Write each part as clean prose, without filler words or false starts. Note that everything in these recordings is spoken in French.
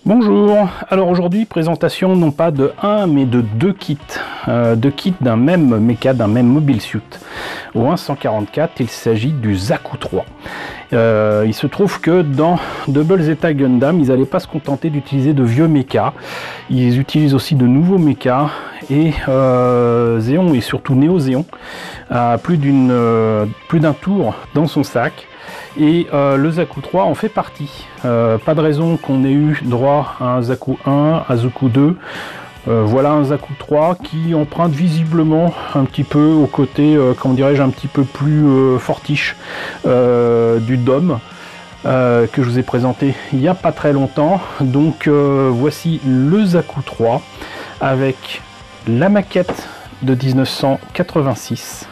Bonjour, alors aujourd'hui présentation non pas de un mais de deux kits d'un même mecha, d'un même mobile suit. Au 1.144 il s'agit du Zaku 3. Il se trouve que dans Double Zeta Gundam ils n'allaient pas se contenter d'utiliser de vieux mechas, ils utilisent aussi de nouveaux mechas et Zéon et surtout Neo Zéon a plus d'un tour dans son sac. Et le Zaku 3 en fait partie. Pas de raison qu'on ait eu droit à un Zaku 1, à Zaku 2. Voilà un Zaku 3 qui emprunte visiblement un petit peu au côté, comment dirais-je, un petit peu plus fortiche du DOM que je vous ai présenté il n'y a pas très longtemps. Donc voici le Zaku 3 avec la maquette de 1986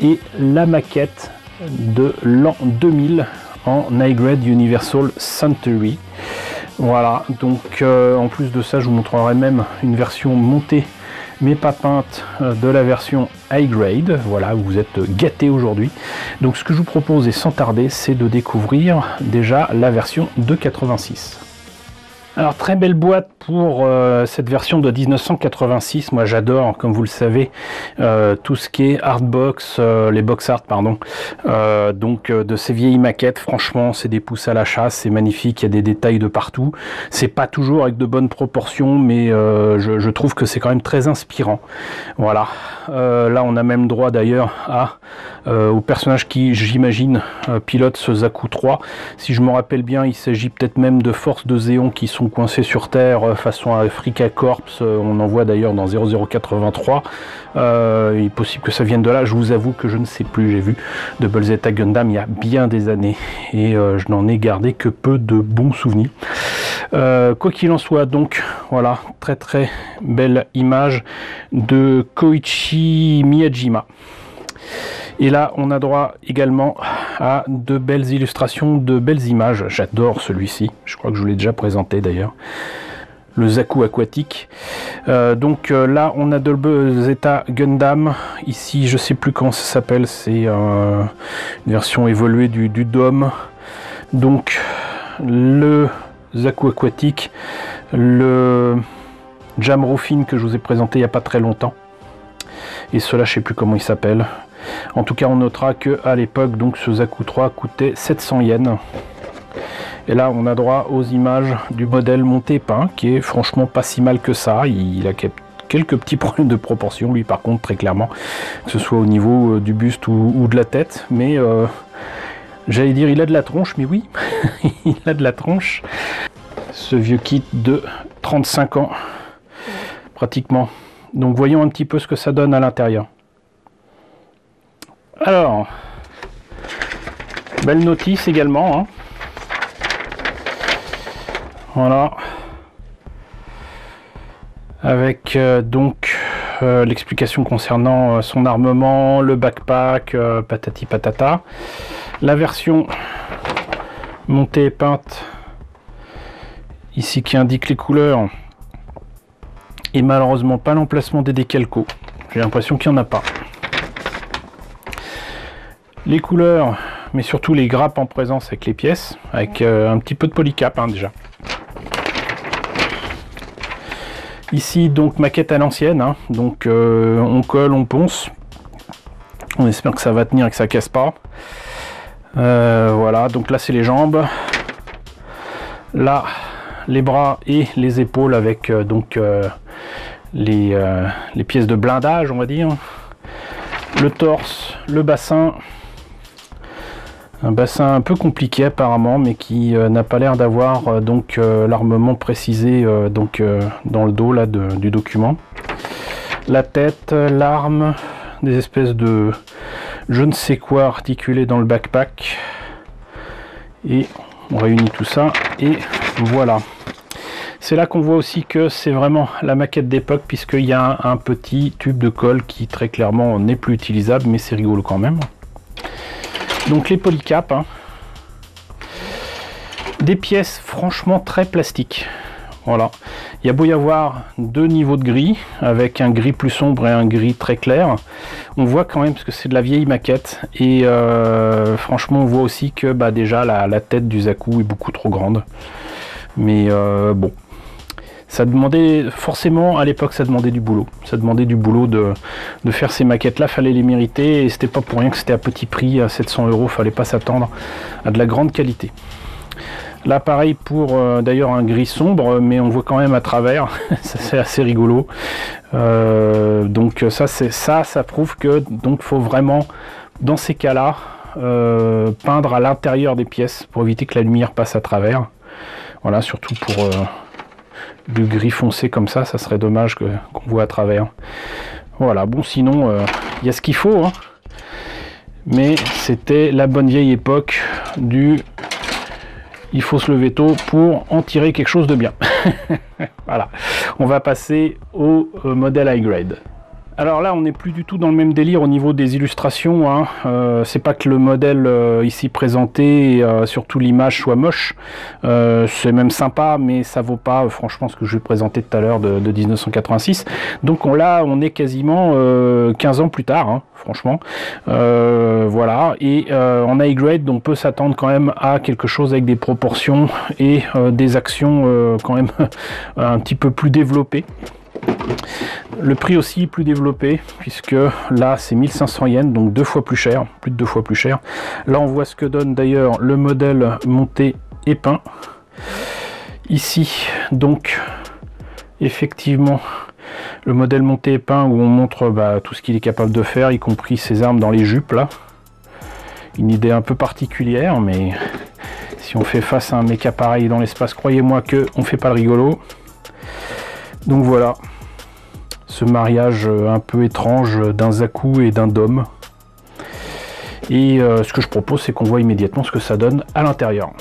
et la maquette de l'an 2000 en High Grade Universal Century. Voilà, donc en plus de ça je vous montrerai même une version montée mais pas peinte de la version High Grade. Voilà, vous êtes gâtés aujourd'hui. Donc ce que je vous propose et sans tarder, c'est de découvrir déjà la version de 86. Alors très belle boîte pour cette version de 1986. Moi j'adore, comme vous le savez, tout ce qui est artbox, les box art pardon, donc de ces vieilles maquettes. Franchement c'est des pouces à la chasse, c'est magnifique, il y a des détails de partout. C'est pas toujours avec de bonnes proportions, mais je trouve que c'est quand même très inspirant. Voilà, là on a même droit d'ailleurs au personnage qui, j'imagine, pilote ce Zaku 3. Si je me rappelle bien, il s'agit peut-être même de forces de Zéon qui sont coincées sur Terre façon Africa Corps. On en voit d'ailleurs dans 0083. Il est possible que ça vienne de là. Je vous avoue que je ne sais plus. J'ai vu Double Zeta Gundam il y a bien des années et je n'en ai gardé que peu de bons souvenirs. Quoi qu'il en soit, donc voilà, très très belle image de Koichi Miyajima. Et là, on a droit également à de belles illustrations, de belles images. J'adore celui-ci. Je crois que je vous l'ai déjà présenté d'ailleurs. Le Zaku aquatique. Là, on a Double Zeta Gundam. Ici, je sais plus comment ça s'appelle. C'est une version évoluée du DOM. Donc, le Zaku aquatique. Le Jamrofin que je vous ai présenté il n'y a pas très longtemps. Et cela, je sais plus comment il s'appelle. En tout cas, on notera que à l'époque, donc ce Zaku 3 coûtait 700 yens. Et là, on a droit aux images du modèle monté peint, qui est franchement pas si mal que ça. Il a quelques petits problèmes de proportion, lui, par contre, très clairement, que ce soit au niveau du buste ou de la tête. Mais j'allais dire, il a de la tronche, mais oui, il a de la tronche. Ce vieux kit de 35 ans, pratiquement. Donc, voyons un petit peu ce que ça donne à l'intérieur. Alors, belle notice également, hein. Voilà, avec l'explication concernant son armement, le backpack, patati patata. La version montée et peinte, ici qui indique les couleurs, et malheureusement pas l'emplacement des décalcos. J'ai l'impression qu'il n'y en a pas. Les couleurs, mais surtout les grappes en présence avec les pièces, avec un petit peu de polycap hein, déjà. Ici donc maquette à l'ancienne, hein, donc on colle, on ponce. On espère que ça va tenir et que ça casse pas. Voilà, donc là c'est les jambes. Là les bras et les épaules avec les pièces de blindage on va dire. Le torse, le bassin. Un bassin un peu compliqué apparemment, mais qui n'a pas l'air d'avoir l'armement précisé dans le dos là du document. La tête, l'arme, des espèces de je ne sais quoi articulé dans le backpack. Et on réunit tout ça et voilà. C'est là qu'on voit aussi que c'est vraiment la maquette d'époque, puisqu'il y a un petit tube de colle qui très clairement n'est plus utilisable, mais c'est rigolo quand même. Donc les polycaps, hein. Des pièces franchement très plastiques. Voilà, il y a beau y avoir deux niveaux de gris, avec un gris plus sombre et un gris très clair, on voit quand même, parce que c'est de la vieille maquette, et franchement on voit aussi que déjà la tête du Zaku est beaucoup trop grande. Mais bon, ça demandait forcément à l'époque, ça demandait du boulot. Ça demandait du boulot de faire ces maquettes-là, fallait les mériter et c'était pas pour rien que c'était à petit prix, à 700 €. Fallait pas s'attendre à de la grande qualité. Là, pareil pour d'ailleurs un gris sombre, mais on voit quand même à travers. Ça c'est assez rigolo. Donc ça prouve que donc faut vraiment dans ces cas-là peindre à l'intérieur des pièces pour éviter que la lumière passe à travers. Voilà, surtout pour du gris foncé comme ça serait dommage qu'on voit à travers. Voilà, bon sinon il y a ce qu'il faut, hein. Mais c'était la bonne vieille époque du il faut se lever tôt pour en tirer quelque chose de bien. Voilà, on va passer au modèle high grade. Alors là, on n'est plus du tout dans le même délire au niveau des illustrations, hein. C'est pas que le modèle ici présenté, surtout l'image, soit moche. C'est même sympa, mais ça vaut pas franchement ce que je vais présenter tout à l'heure de 1986. Donc on est quasiment 15 ans plus tard, hein, franchement. Voilà, et en high grade, on peut s'attendre quand même à quelque chose avec des proportions et des actions quand même un petit peu plus développées. Le prix aussi plus développé, puisque là c'est 1500 yens, donc 2 fois plus cher, plus de 2 fois plus cher. Là on voit ce que donne d'ailleurs le modèle monté et peint. Ici donc effectivement le modèle monté et peint où on montre tout ce qu'il est capable de faire, y compris ses armes dans les jupes là. Une idée un peu particulière, mais si on fait face à un méca pareil dans l'espace, croyez-moi que on fait pas le rigolo. Donc voilà, ce mariage un peu étrange d'un Zaku et d'un Dom. Et ce que je propose, c'est qu'on voit immédiatement ce que ça donne à l'intérieur.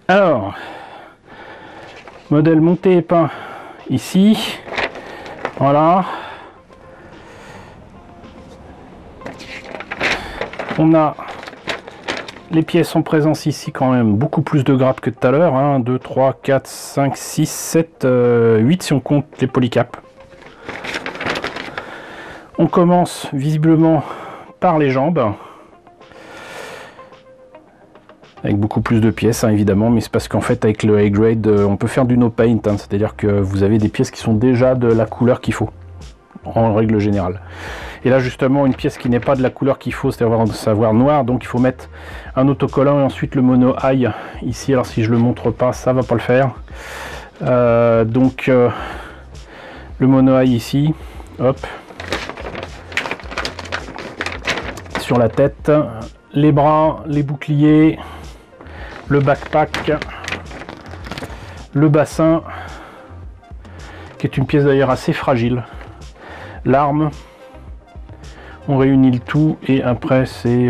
Alors, modèle monté et peint ici. Voilà. On a les pièces en présence ici quand même beaucoup plus de grappes que tout à l'heure. 1, 2, 3, 4, 5, 6, 7, 8 si on compte les polycaps. On commence visiblement par les jambes. Avec beaucoup plus de pièces, hein, évidemment, mais c'est parce qu'en fait avec le high grade, on peut faire du no paint, hein, c'est-à-dire que vous avez des pièces qui sont déjà de la couleur qu'il faut, en règle générale. Et là justement une pièce qui n'est pas de la couleur qu'il faut, c'est-à-dire savoir noir, donc il faut mettre un autocollant et ensuite le mono high ici. Alors si je le montre pas, ça va pas le faire. Donc le mono high ici, hop, sur la tête, les bras, les boucliers, le backpack, le bassin, qui est une pièce d'ailleurs assez fragile, l'arme. On réunit le tout et après c'est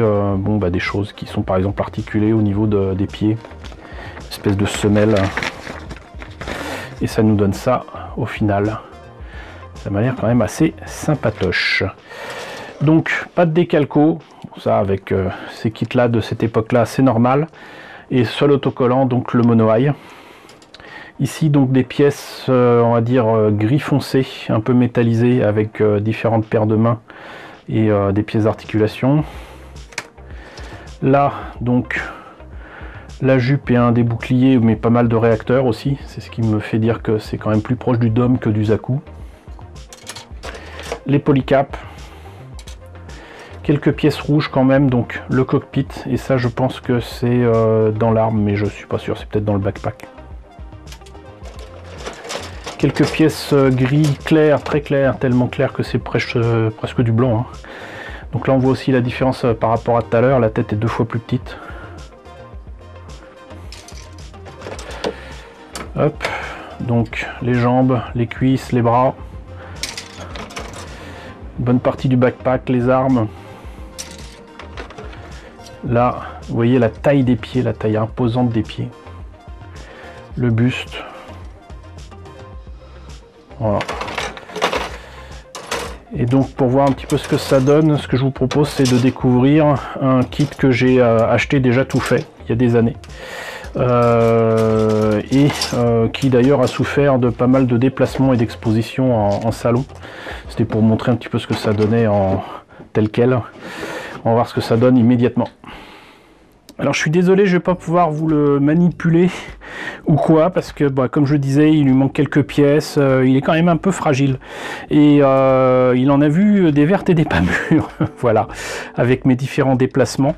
des choses qui sont par exemple articulées au niveau des pieds, une espèce de semelle, et ça nous donne ça au final. Ça m'a l'air quand même assez sympatoche. Donc pas de décalco, ça avec ces kits là de cette époque là c'est normal, et seul autocollant donc le mono high. Ici donc des pièces on va dire gris foncé, un peu métallisées avec différentes paires de mains et des pièces d'articulation. Là donc la jupe et un des boucliers, mais pas mal de réacteurs aussi, c'est ce qui me fait dire que c'est quand même plus proche du Dom que du Zaku. Les polycaps, quelques pièces rouges quand même, donc le cockpit, et ça je pense que c'est dans l'arme, mais je suis pas sûr, c'est peut-être dans le backpack. Quelques pièces gris clair, très clair, tellement clair que c'est presque du blanc, hein. Donc là on voit aussi la différence par rapport à tout à l'heure, la tête est 2 fois plus petite. Hop, donc les jambes, les cuisses, les bras, bonne partie du backpack, les armes. Là, vous voyez la taille des pieds, la taille imposante des pieds. Le buste. Voilà. Et donc pour voir un petit peu ce que ça donne, ce que je vous propose c'est de découvrir un kit que j'ai acheté déjà tout fait, il y a des années. Qui d'ailleurs a souffert de pas mal de déplacements et d'expositions en salon. C'était pour montrer un petit peu ce que ça donnait en tel quel. On va voir ce que ça donne immédiatement. Alors je suis désolé, je vais pas pouvoir vous le manipuler ou quoi, parce que bah, comme je le disais, il lui manque quelques pièces, il est quand même un peu fragile, et il en a vu des vertes et des pas mûres, voilà, avec mes différents déplacements.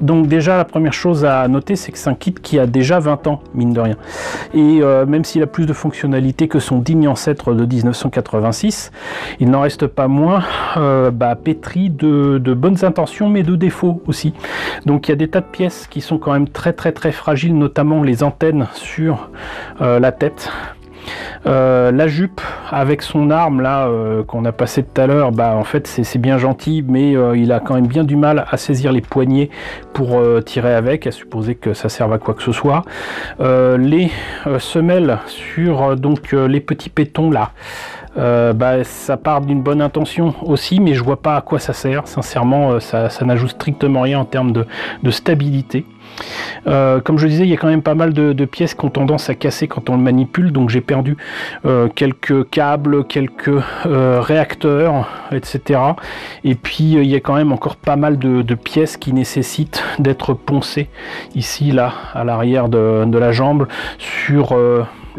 Donc déjà la première chose à noter, c'est que c'est un kit qui a déjà 20 ans, mine de rien, et même s'il a plus de fonctionnalités que son digne ancêtre de 1986, il n'en reste pas moins pétri de bonnes intentions, mais de défauts aussi. Donc il y a des tas de pièces qui sont quand même très fragiles, notamment les antennes sur la tête. La jupe avec son arme là qu'on a passé tout à l'heure, bah en fait c'est bien gentil, mais il a quand même bien du mal à saisir les poignets pour tirer avec, à supposer que ça serve à quoi que ce soit. Les semelles sur les petits pétons là, ça part d'une bonne intention aussi, mais je vois pas à quoi ça sert, sincèrement. Ça n'ajoute strictement rien en termes de stabilité. Comme je disais, il y a quand même pas mal de pièces qui ont tendance à casser quand on le manipule, donc j'ai perdu quelques câbles, quelques réacteurs, etc. Et puis il y a quand même encore pas mal de pièces qui nécessitent d'être poncées ici, là, à l'arrière de la jambe, sur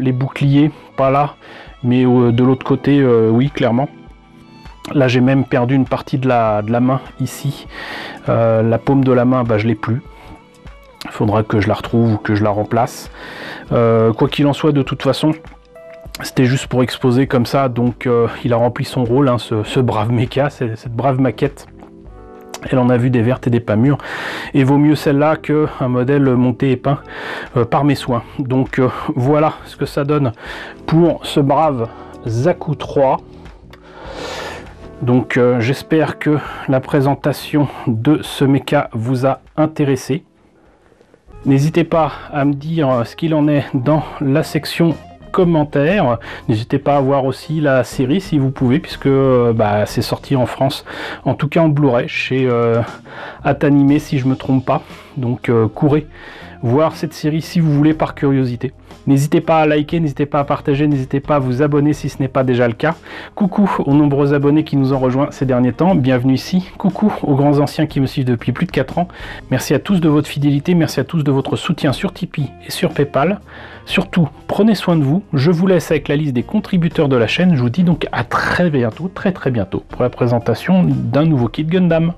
les boucliers, pas là, mais de l'autre côté, oui, clairement. Là j'ai même perdu une partie de la main ici, la paume de la main, bah, je l'ai plus. Il faudra que je la retrouve ou que je la remplace. Quoi qu'il en soit, de toute façon, c'était juste pour exposer comme ça, donc il a rempli son rôle, hein, ce brave mecha, cette brave maquette. Elle en a vu des vertes et des pas mûres, et vaut mieux celle-là qu'un modèle monté et peint par mes soins. Donc voilà ce que ça donne pour ce brave Zaku 3. Donc j'espère que la présentation de ce mecha vous a intéressé. N'hésitez pas à me dire ce qu'il en est dans la section commentaires. N'hésitez pas à voir aussi la série si vous pouvez, puisque c'est sorti en France, en tout cas en Blu-ray chez Atanime si je me trompe pas. Donc courez voir cette série si vous voulez par curiosité. N'hésitez pas à liker, n'hésitez pas à partager, n'hésitez pas à vous abonner si ce n'est pas déjà le cas. Coucou aux nombreux abonnés qui nous ont rejoints ces derniers temps, bienvenue ici. Coucou aux grands anciens qui me suivent depuis plus de 4 ans. Merci à tous de votre fidélité, merci à tous de votre soutien sur Tipeee et sur Paypal. Surtout, prenez soin de vous. Je vous laisse avec la liste des contributeurs de la chaîne. Je vous dis donc à très bientôt, très bientôt, pour la présentation d'un nouveau kit Gundam.